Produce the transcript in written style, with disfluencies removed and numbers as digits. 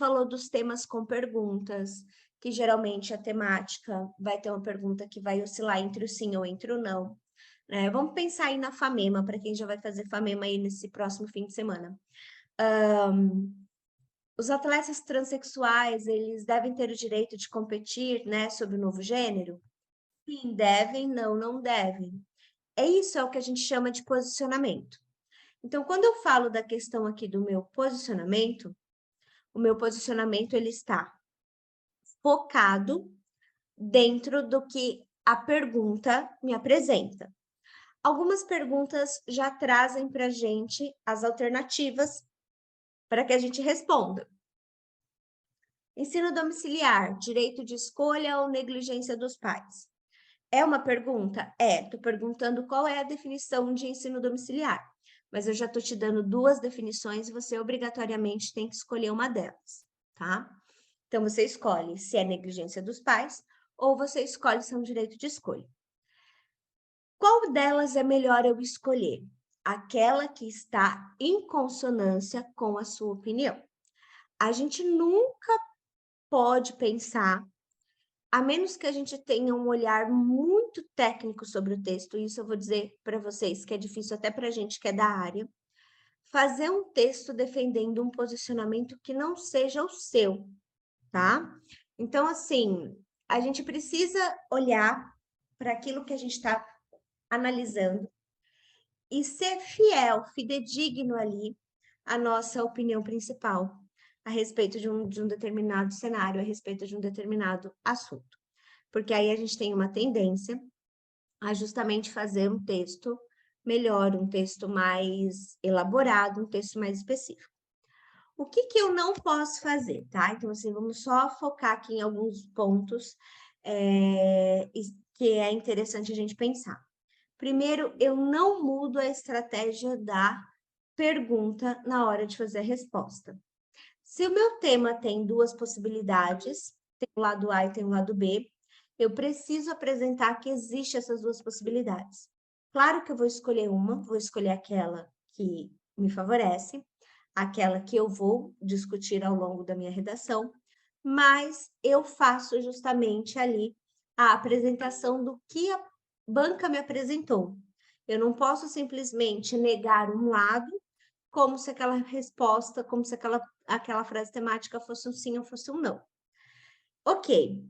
falou dos temas com perguntas, que geralmente a temática vai ter uma pergunta que vai oscilar entre o sim ou entre o não, né. Vamos pensar aí na FAMEMA, para quem já vai fazer FAMEMA aí nesse próximo fim de semana. Os atletas transexuais, eles devem ter o direito de competir, né, sob o novo gênero? Sim, devem, não, não devem. Isso é o que a gente chama de posicionamento. Então, quando eu falo da questão aqui do meu posicionamento, o meu posicionamento ele está focado dentro do que a pergunta me apresenta. Algumas perguntas já trazem para a gente as alternativas para que a gente responda. Ensino domiciliar, direito de escolha ou negligência dos pais? É uma pergunta? É, estou perguntando qual é a definição de ensino domiciliar, mas eu já estou te dando duas definições e você obrigatoriamente tem que escolher uma delas, tá? Então, você escolhe se é negligência dos pais ou você escolhe se é um direito de escolha. Qual delas é melhor eu escolher? Aquela que está em consonância com a sua opinião. A gente nunca pode pensar, a menos que a gente tenha um olhar muito técnico sobre o texto, isso eu vou dizer para vocês que é difícil até para a gente que é da área, fazer um texto defendendo um posicionamento que não seja o seu, tá? Então, assim, a gente precisa olhar para aquilo que a gente está analisando e ser fiel, fidedigno ali à nossa opinião principal a respeito de um determinado cenário, a respeito de um determinado assunto. Porque aí a gente tem uma tendência a justamente fazer um texto melhor, um texto mais elaborado, um texto mais específico. O que que eu não posso fazer, tá? Então, assim, vamos só focar aqui em alguns pontos, que é interessante a gente pensar. Primeiro, eu não mudo a estratégia da pergunta na hora de fazer a resposta. Se o meu tema tem duas possibilidades, tem o lado A e tem o lado B, eu preciso apresentar que existe essas duas possibilidades. Claro que eu vou escolher uma, vou escolher aquela que me favorece, aquela que eu vou discutir ao longo da minha redação, mas eu faço justamente ali a apresentação do que a banca me apresentou. Eu não posso simplesmente negar um lado, como se aquela resposta, como se aquela frase temática fosse um sim ou fosse um não. Ok,